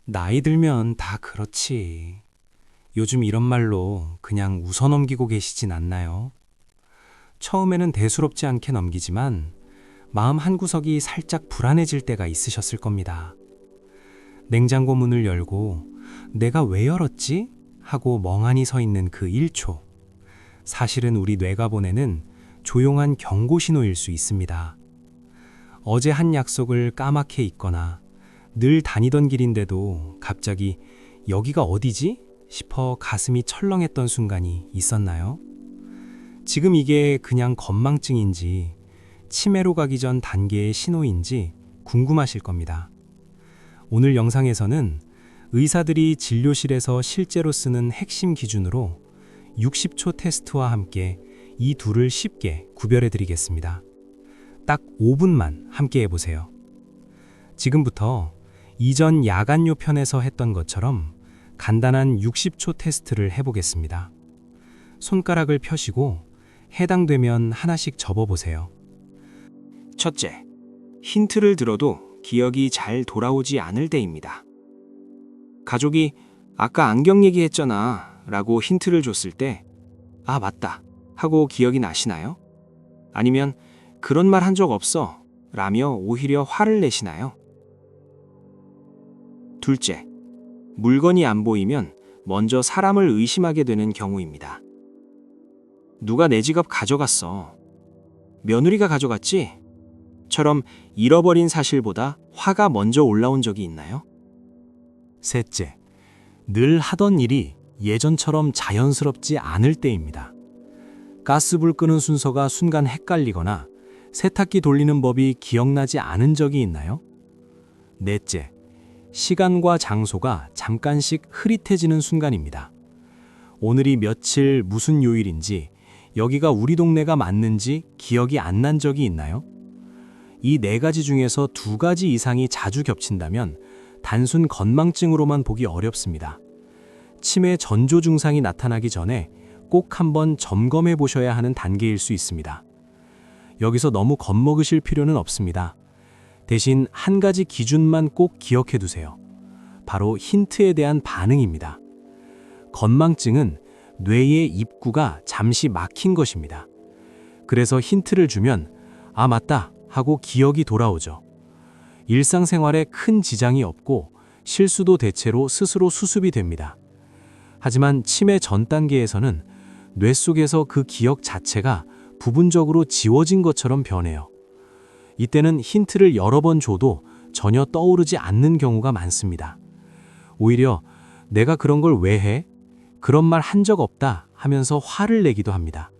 나이 들면 다 그렇지. 요즘 이런 말로 그냥 웃어 넘기고 계시진 않나요? 처음에는 대수롭지 않게 넘기지만 마음 한구석이 살짝 불안해질 때가 있으셨을 겁니다. 냉장고 문을 열고 내가 왜 열었지? 하고 멍하니 서 있는 그 1초. 사실은 우리 뇌가 보내는 조용한 경고 신호일 수 있습니다. 어제 한 약속을 까맣게 잊거나 늘 다니던 길인데도 갑자기 여기가 어디지? 싶어 가슴이 철렁했던 순간이 있었나요? 지금 이게 그냥 건망증인지 치매로 가기 전 단계의 신호인지 궁금하실 겁니다. 오늘 영상에서는 의사들이 진료실에서 실제로 쓰는 핵심 기준으로 60초 테스트와 함께 이 둘을 쉽게 구별해 드리겠습니다. 딱 5분만 함께 해보세요. 지금부터 이전 야간요 편에서 했던 것처럼 간단한 60초 테스트를 해보겠습니다. 손가락을 펴시고 해당되면 하나씩 접어보세요. 첫째, 힌트를 들어도 기억이 잘 돌아오지 않을 때입니다. 가족이 아까 안경 얘기했잖아 라고 힌트를 줬을 때, 아, 맞다 하고 기억이 나시나요? 아니면 그런 말 한 적 없어 라며 오히려 화를 내시나요? 둘째, 물건이 안 보이면 먼저 사람을 의심하게 되는 경우입니다. 누가 내 지갑 가져갔어? 며느리가 가져갔지? 처럼 잃어버린 사실보다 화가 먼저 올라온 적이 있나요? 셋째, 늘 하던 일이 예전처럼 자연스럽지 않을 때입니다. 가스불 끄는 순서가 순간 헷갈리거나 세탁기 돌리는 법이 기억나지 않은 적이 있나요? 넷째, 시간과 장소가 잠깐씩 흐릿해지는 순간입니다. 오늘이 며칠 무슨 요일인지, 여기가 우리 동네가 맞는지 기억이 안 난 적이 있나요? 이 네 가지 중에서 두 가지 이상이 자주 겹친다면 단순 건망증으로만 보기 어렵습니다. 치매 전조 증상이 나타나기 전에 꼭 한번 점검해 보셔야 하는 단계일 수 있습니다. 여기서 너무 겁먹으실 필요는 없습니다. 대신 한 가지 기준만 꼭 기억해 두세요. 바로 힌트에 대한 반응입니다. 건망증은 뇌의 입구가 잠시 막힌 것입니다. 그래서 힌트를 주면 아, 맞다 하고 기억이 돌아오죠. 일상생활에 큰 지장이 없고 실수도 대체로 스스로 수습이 됩니다. 하지만 치매 전 단계에서는 뇌 속에서 그 기억 자체가 부분적으로 지워진 것처럼 변해요. 이때는 힌트를 여러 번 줘도 전혀 떠오르지 않는 경우가 많습니다. 오히려 내가 그런 걸 왜 해? 그런 말 한 적 없다 하면서 화를 내기도 합니다.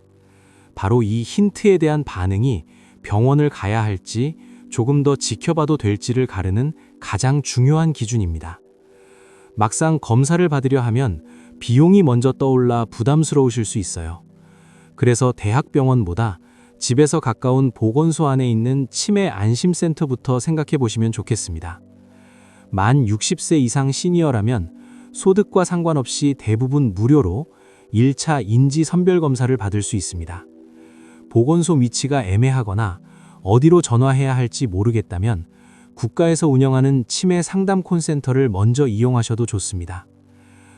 바로 이 힌트에 대한 반응이 병원을 가야 할지 조금 더 지켜봐도 될지를 가르는 가장 중요한 기준입니다. 막상 검사를 받으려 하면 비용이 먼저 떠올라 부담스러우실 수 있어요. 그래서 대학병원보다 집에서 가까운 보건소 안에 있는 치매 안심센터부터 생각해 보시면 좋겠습니다. 만 60세 이상 시니어라면 소득과 상관없이 대부분 무료로 1차 인지선별검사를 받을 수 있습니다. 보건소 위치가 애매하거나 어디로 전화해야 할지 모르겠다면 국가에서 운영하는 치매 상담 콜센터를 먼저 이용하셔도 좋습니다.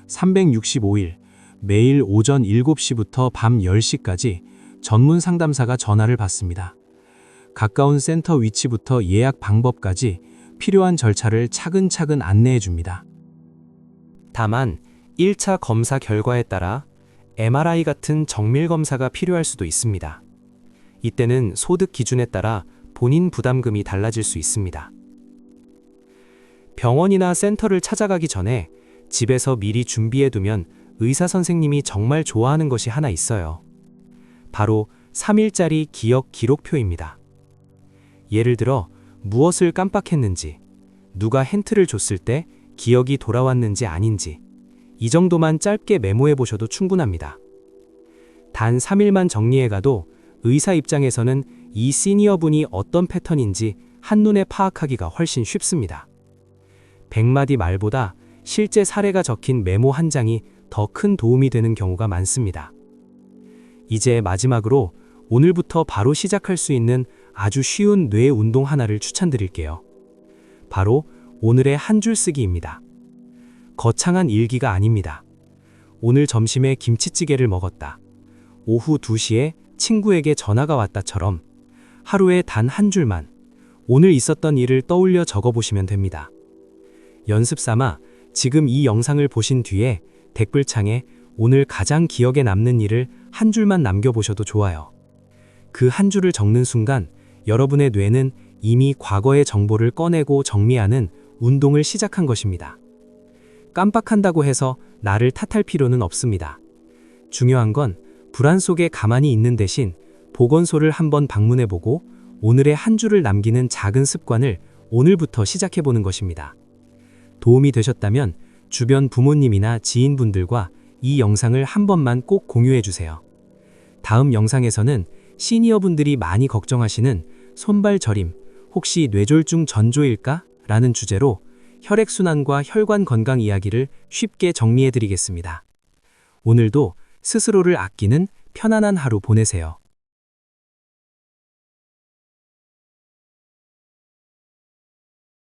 365일 매일 오전 7시부터 밤 10시까지 전문 상담사가 전화를 받습니다. 가까운 센터 위치부터 예약 방법까지 필요한 절차를 차근차근 안내해 줍니다. 다만 1차 검사 결과에 따라 MRI 같은 정밀 검사가 필요할 수도 있습니다. 이때는 소득 기준에 따라 본인 부담금이 달라질 수 있습니다. 병원이나 센터를 찾아가기 전에 집에서 미리 준비해 두면 의사 선생님이 정말 좋아하는 것이 하나 있어요. 바로 3일짜리 기억 기록표입니다. 예를 들어 무엇을 깜빡했는지, 누가 힌트를 줬을 때 기억이 돌아왔는지 아닌지, 이 정도만 짧게 메모해 보셔도 충분합니다. 단 3일만 정리해 가도 의사 입장에서는 이 시니어분이 어떤 패턴인지 한눈에 파악하기가 훨씬 쉽습니다. 100마디 말보다 실제 사례가 적힌 메모 한 장이 더 큰 도움이 되는 경우가 많습니다. 이제 마지막으로 오늘부터 바로 시작할 수 있는 아주 쉬운 뇌 운동 하나를 추천드릴게요. 바로 오늘의 한 줄 쓰기입니다. 거창한 일기가 아닙니다. 오늘 점심에 김치찌개를 먹었다. 오후 2시에 친구에게 전화가 왔다처럼 하루에 단 한 줄만 오늘 있었던 일을 떠올려 적어보시면 됩니다. 연습 삼아 지금 이 영상을 보신 뒤에 댓글창에 오늘 가장 기억에 남는 일을 한 줄만 남겨보셔도 좋아요. 그 한 줄을 적는 순간 여러분의 뇌는 이미 과거의 정보를 꺼내고 정리하는 운동을 시작한 것입니다. 깜빡한다고 해서 나를 탓할 필요는 없습니다. 중요한 건 불안 속에 가만히 있는 대신 보건소를 한번 방문해보고 오늘의 한 줄을 남기는 작은 습관을 오늘부터 시작해보는 것입니다. 도움이 되셨다면 주변 부모님이나 지인분들과 이 영상을 한 번만 꼭 공유해주세요. 다음 영상에서는 시니어분들이 많이 걱정하시는 손발 저림, 혹시 뇌졸중 전조일까? 라는 주제로 혈액순환과 혈관 건강 이야기를 쉽게 정리해드리겠습니다. 오늘도 스스로를 아끼는 편안한 하루 보내세요.